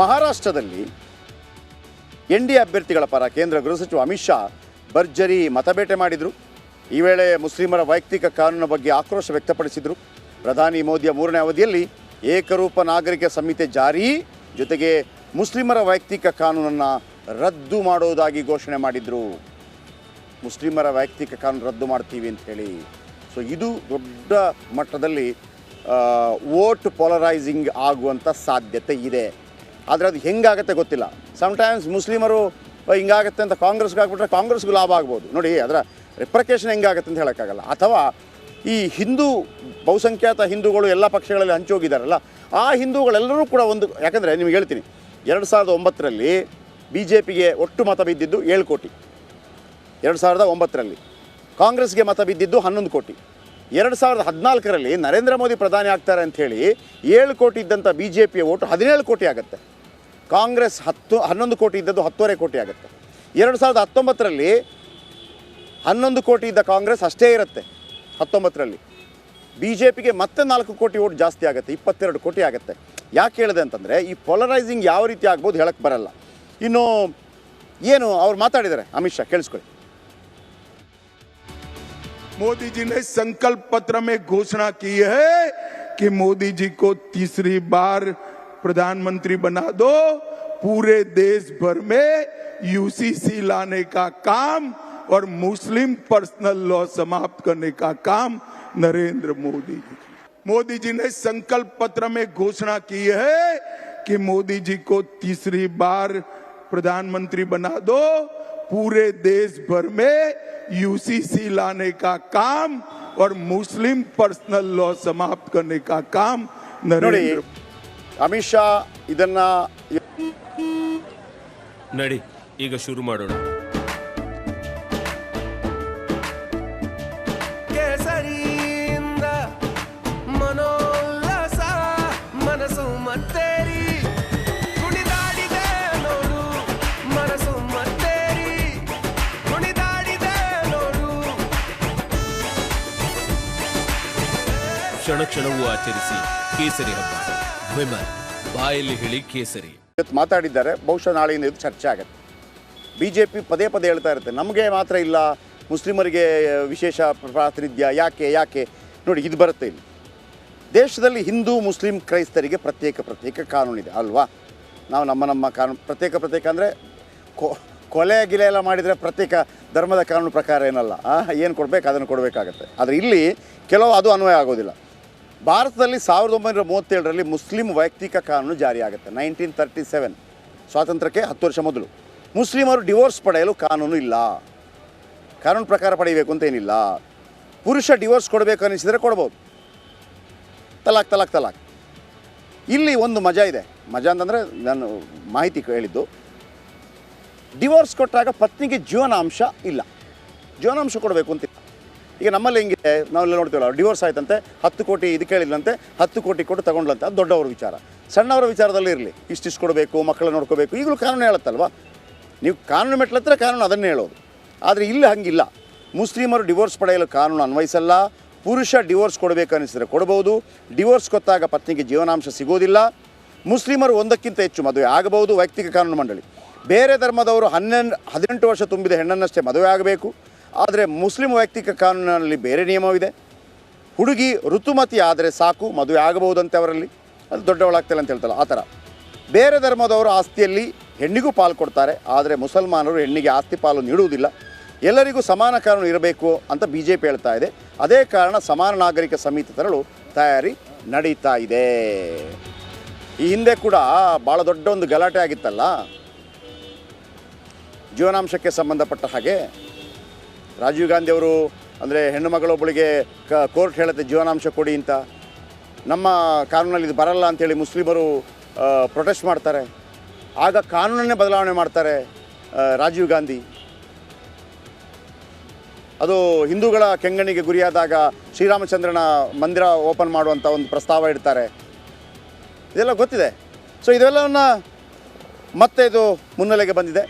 ಮಹಾರಾಷ್ಟ್ರದಲ್ಲಿ ಎನ್‌ಡಿಎ ಅಭ್ಯರ್ಥಿಗಳ ಪರ ಕೇಂದ್ರ ಗೃಹ ಸಚಿವ ಅಮಿತ್ ಶಾ ಭರ್ಜರಿ ಮತಬೇಟೆ ಮಾಡಿದರು. ಈ ವೇಳೆ ಮುಸ್ಲಿಮರ ವೈಯಕ್ತಿಕ ಕಾನೂನಿನ ಬಗ್ಗೆ ಆಕ್ರೋಶ ವ್ಯಕ್ತಪಡಿಸಿದರು. ಪ್ರಧಾನಿ ಮೋದಿಯ 3ನೇ ಅವಧಿಯಲ್ಲಿ ಏಕರೂಪ ನಾಗರಿಕ ಸಂಹಿತೆ ಜಾರಿ ಜೊತೆಗೆ ಮುಸ್ಲಿಮರ ವೈಯಕ್ತಿಕ ಕಾನೂನನ್ನು ರದ್ದು ಮಾಡೋದಾಗಿ ಘೋಷಣೆ ಮಾಡಿದರು. ಮುಸ್ಲಿಮರ ವೈಯಕ್ತಿಕ ಕಾನೂನು ರದ್ದು ಮಾಡ್ತೀವಿ ಅಂತ ಹೇಳಿ. ಸೊ ಇದು ದೊಡ್ಡ ಮಟ್ಟದಲ್ಲಿ ವೋಟ್ ಪೊಲರೈಸಿಂಗ್ ಆಗುವಂಥ ಸಾಧ್ಯತೆ ಇದೆ. ಆದರೆ ಅದು ಹೆಂಗಾಗತ್ತೆ ಗೊತ್ತಿಲ್ಲ. ಸಮ್ಟೈಮ್ಸ್ ಮುಸ್ಲಿಮರು ಹಿಂಗಾಗತ್ತೆ ಅಂತ ಕಾಂಗ್ರೆಸ್ಗೆ ಆಗ್ಬಿಟ್ರೆ ಕಾಂಗ್ರೆಸ್ಗೂ ಲಾಭ ಆಗ್ಬೋದು. ನೋಡಿ, ಅದರ ರಿಪ್ರಕೇಷನ್ ಹೆಂಗಾಗತ್ತೆ ಅಂತ ಹೇಳೋಕ್ಕಾಗಲ್ಲ. ಅಥವಾ ಈ ಹಿಂದೂ ಬಹುಸಂಖ್ಯಾತ ಹಿಂದೂಗಳು ಎಲ್ಲ ಪಕ್ಷಗಳಲ್ಲಿ ಹಂಚೋಗಿದ್ದಾರಲ್ಲ, ಆ ಹಿಂದೂಗಳೆಲ್ಲರೂ ಕೂಡ ಒಂದು, ಯಾಕಂದರೆ ನಿಮಗೆ ಹೇಳ್ತೀನಿ, 2009ರಲ್ಲಿ BJPಗೆ ಒಟ್ಟು ಮತ ಬಿದ್ದಿದ್ದು 7 ಕೋಟಿ, 2009ರಲ್ಲಿ ಕಾಂಗ್ರೆಸ್ಗೆ ಮತ ಬಿದ್ದಿದ್ದು 11 ಕೋಟಿ, 2014ರಲ್ಲಿ ನರೇಂದ್ರ ಮೋದಿ ಪ್ರಧಾನಿ ಆಗ್ತಾರೆ ಅಂಥೇಳಿ 7 ಕೋಟಿ ಇದ್ದಂಥ BJPಯ ಓಟು 17 ಕೋಟಿ ಆಗುತ್ತೆ. ಕಾಂಗ್ರೆಸ್ 11 ಕೋಟಿ ಇದ್ದದ್ದು 10.5 ಕೋಟಿ ಆಗುತ್ತೆ. 2019ರಲ್ಲಿ 11 ಕೋಟಿ ಇದ್ದ ಕಾಂಗ್ರೆಸ್ ಅಷ್ಟೇ ಇರುತ್ತೆ. 19ರಲ್ಲಿ BJPಗೆ ಮತ್ತೆ 4 ಕೋಟಿ ಓಟ್ ಜಾಸ್ತಿ ಆಗುತ್ತೆ, 22 ಕೋಟಿ ಆಗುತ್ತೆ. ಯಾಕೆ ಹೇಳಿದೆ ಅಂತಂದರೆ, ಈ ಪೊಲರೈಸಿಂಗ್ ಯಾವ ರೀತಿ ಆಗ್ಬೋದು ಹೇಳಕ್ಕೆ ಬರಲ್ಲ. ಇನ್ನು ಏನು ಅವ್ರು ಮಾತಾಡಿದ್ದಾರೆ ಅಮಿತ್ ಶಾ, ಕೇಳಿಸ್ಕೊಳ್ಳಿ. मोदी जी ने संकल्प पत्र में घोषणा की है कि मोदी जी को तीसरी बार प्रधानमंत्री बना दो, पूरे देश भर में यूसीसी लाने का काम और मुस्लिम पर्सनल लॉ समाप्त करने का काम नरेंद्र मोदी जी. मोदी जी ने संकल्प पत्र में घोषणा की है कि मोदी जी को तीसरी बार प्रधानमंत्री बना दो, पूरे देश भर में यूसीसी लाने का काम और मुस्लिम पर्सनल लॉ समाप्त करने का काम नरेंद्र. ಅಮಿತ್ ಶಾ ಇದನ್ನ ನಡಿ ಈಗ ಶುರು ಮಾಡೋಣ. ಕೇಸರಿಯಿಂದ ಮನೋಲ್ಲಾಸ ಮನಸ್ಸು ಮತ್ತೇರಿ ಕುಣಿದಾಡಿದೆ ನೋಡು, ಮನಸ್ಸು ಮತ್ತೇರಿ ಕುಣಿದಾಡಿದೆ ನೋಡು. ಕ್ಷಣ ಕ್ಷಣವೂ ಆಚರಿಸಿ ಕೇಸರಿ ಹಬ್ಬ. ವಿಮಲ್ ಬಾಯಲ್ಲಿ ಹೇಳಿ ಕೇಸರಿ. ಇವತ್ತು ಮಾತಾಡಿದ್ದಾರೆ, ಬಹುಶಃ ನಾಳೆಯಿಂದ ಇದು ಚರ್ಚೆ ಆಗುತ್ತೆ. BJP ಪದೇ ಪದೇ ಹೇಳ್ತಾ ಇರುತ್ತೆ, ನಮಗೆ ಮಾತ್ರ ಇಲ್ಲ, ಮುಸ್ಲಿಮರಿಗೆ ವಿಶೇಷ ಪ್ರಾತಿನಿಧ್ಯ ಯಾಕೆ ನೋಡಿ, ಇದು ಬರುತ್ತೆ ಇಲ್ಲಿ. ದೇಶದಲ್ಲಿ ಹಿಂದೂ ಮುಸ್ಲಿಂ ಕ್ರೈಸ್ತರಿಗೆ ಪ್ರತ್ಯೇಕ ಕಾನೂನಿದೆ ಅಲ್ವಾ? ನಾವು ನಮ್ಮ ಕಾನೂನು ಪ್ರತ್ಯೇಕ ಅಂದರೆ ಕೊಲೆ ಗಿಲೆ ಎಲ್ಲ ಮಾಡಿದರೆ ಪ್ರತ್ಯೇಕ ಧರ್ಮದ ಕಾನೂನು ಪ್ರಕಾರ ಏನಲ್ಲ, ಏನು ಕೊಡಬೇಕು ಅದನ್ನು ಕೊಡಬೇಕಾಗತ್ತೆ. ಆದರೆ ಇಲ್ಲಿ ಕೆಲವು ಅದು ಅನ್ವಯ ಆಗೋದಿಲ್ಲ. ಭಾರತದಲ್ಲಿ 1937ರಲ್ಲಿ ಮುಸ್ಲಿಂ ವೈಯಕ್ತಿಕ ಕಾನೂನು ಜಾರಿಯಾಗುತ್ತೆ. 1937 ಸ್ವಾತಂತ್ರ್ಯಕ್ಕೆ 10 ವರ್ಷ ಮೊದಲು. ಮುಸ್ಲಿಮರು ಡಿವೋರ್ಸ್ ಪಡೆಯಲು ಕಾನೂನು ಇಲ್ಲ, ಕಾನೂನು ಪ್ರಕಾರ ಪಡೆಯಬೇಕು ಅಂತ ಏನಿಲ್ಲ. ಪುರುಷ ಡಿವೋರ್ಸ್ ಕೊಡಬೇಕು ಅನ್ನಿಸಿದರೆ ಕೊಡ್ಬೋದು, ತಲಾಕ್. ಇಲ್ಲಿ ಒಂದು ಮಜಾ ಇದೆ. ಮಜಾ ಅಂತಂದರೆ ನಾನು ಮಾಹಿತಿ ಹೇಳಿದ್ದು, ಡಿವೋರ್ಸ್ ಕೊಟ್ಟಾಗ ಪತ್ನಿಗೆ ಜೀವನಾಂಶ ಇಲ್ಲ, ಜೀವನಾಂಶ ಕೊಡಬೇಕು ಅಂತ. ಈಗ ನಮ್ಮಲ್ಲಿ ಹೆಂಗಿದೆ, ನಾವೆಲ್ಲ ನೋಡ್ತೀವಲ್ಲ, ಡಿವೋರ್ಸ್ ಆಯ್ತಂತೆ 10 ಕೋಟಿ ಇದು ಕೇಳಿದ್ಲಂತೆ, 10 ಕೋಟಿ ಕೊಟ್ಟು ತಗೊಂಡ್ಲಂತೆ. ಅದು ದೊಡ್ಡವ್ರ ವಿಚಾರ. ಸಣ್ಣವರ ವಿಚಾರದಲ್ಲಿ ಇರಲಿ, ಇಷ್ಟಿಷ್ಟು ಕೊಡಬೇಕು, ಮಕ್ಕಳು ನೋಡ್ಕೋಬೇಕು, ಈಗಲೂ ಕಾನೂನು ಹೇಳುತ್ತಲ್ವ. ನೀವು ಕಾನೂನು ಮೆಟ್ಲತ್ರ ಕಾನೂನು ಅದನ್ನೇ ಹೇಳೋದು. ಆದರೆ ಇಲ್ಲಿ ಹಂಗಿಲ್ಲ. ಮುಸ್ಲಿಮರು ಡಿವೋರ್ಸ್ ಪಡೆಯಲು ಕಾನೂನು ಅನ್ವಯಿಸಲ್ಲ. ಪುರುಷ ಡಿವೋರ್ಸ್ ಕೊಡಬೇಕು ಅನ್ನಿಸಿದರೆ ಕೊಡ್ಬೋದು. ಡಿವೋರ್ಸ್ ಕೊಟ್ಟಾಗ ಪತ್ನಿಗೆ ಜೀವನಾಂಶ ಸಿಗೋದಿಲ್ಲ. ಮುಸ್ಲಿಮರು ಒಂದಕ್ಕಿಂತ ಹೆಚ್ಚು ಮದುವೆ ಆಗಬಹುದು. ವೈಯಕ್ತಿಕ ಕಾನೂನು ಮಂಡಳಿ. ಬೇರೆ ಧರ್ಮದವರು 18 ವರ್ಷ ತುಂಬಿದ ಹೆಣ್ಣನ್ನಷ್ಟೇ ಮದುವೆ ಆಗಬೇಕು. ಆದರೆ ಮುಸ್ಲಿಂ ವೈಯಕ್ತಿಕ ಕಾನೂನಿನಲ್ಲಿ ಬೇರೆ ನಿಯಮವಿದೆ. ಹುಡುಗಿ ಋತುಮತಿ ಆದರೆ ಸಾಕು, ಮದುವೆ ಆಗಬಹುದಂತೆ ಅವರಲ್ಲಿ, ಅದು ದೊಡ್ಡವಳಾಗ್ತಿಲ್ಲ ಅಂತ ಹೇಳ್ತಲ್ಲ ಆ ಥರ. ಬೇರೆ ಧರ್ಮದವರು ಆಸ್ತಿಯಲ್ಲಿ ಹೆಣ್ಣಿಗೂ ಪಾಲು ಕೊಡ್ತಾರೆ, ಆದರೆ ಮುಸಲ್ಮಾನರು ಹೆಣ್ಣಿಗೆ ಆಸ್ತಿ ಪಾಲು ನೀಡುವುದಿಲ್ಲ. ಎಲ್ಲರಿಗೂ ಸಮಾನ ಕಾನೂನು ಇರಬೇಕು ಅಂತ BJP ಹೇಳ್ತಾ ಇದೆ. ಅದೇ ಕಾರಣ ಸಮಾನ ನಾಗರಿಕ ಸಂಹಿತೆ ತರಲು ತಯಾರಿ ನಡೀತಾ ಇದೆ. ಈ ಹಿಂದೆ ಕೂಡ ಭಾಳ ದೊಡ್ಡ ಒಂದು ಗಲಾಟೆ ಆಗಿತ್ತಲ್ಲ ಜೀವನಾಂಶಕ್ಕೆ ಸಂಬಂಧಪಟ್ಟ ಹಾಗೆ. ರಾಜೀವ್ ಗಾಂಧಿ ಅವರು ಅಂದರೆ ಹೆಣ್ಣು ಮಗಳೊಬ್ಬಳಿಗೆ ಕೋರ್ಟ್ ಹೇಳುತ್ತೆ ಜೀವನಾಂಶ ಕೊಡಿ ಅಂತ. ನಮ್ಮ ಕಾನೂನಲ್ಲಿ ಇದು ಬರಲ್ಲ ಅಂಥೇಳಿ ಮುಸ್ಲಿಮರು ಪ್ರೊಟೆಸ್ಟ್ ಮಾಡ್ತಾರೆ. ಆಗ ಕಾನೂನನ್ನೇ ಬದಲಾವಣೆ ಮಾಡ್ತಾರೆ ರಾಜೀವ್ ಗಾಂಧಿ. ಅದು ಹಿಂದೂಗಳ ಕೆಂಗಣ್ಣಿಗೆ ಗುರಿಯಾದಾಗ ಶ್ರೀರಾಮಚಂದ್ರನ ಮಂದಿರ ಓಪನ್ ಮಾಡುವಂಥ ಒಂದು ಪ್ರಸ್ತಾವ ಇಡ್ತಾರೆ. ಇದೆಲ್ಲ ಗೊತ್ತಿದೆ. ಸೊ ಇದೆಲ್ಲವನ್ನು ಮತ್ತೆ ಇದು ಮುನ್ನೆಲೆಗೆ ಬಂದಿದೆ.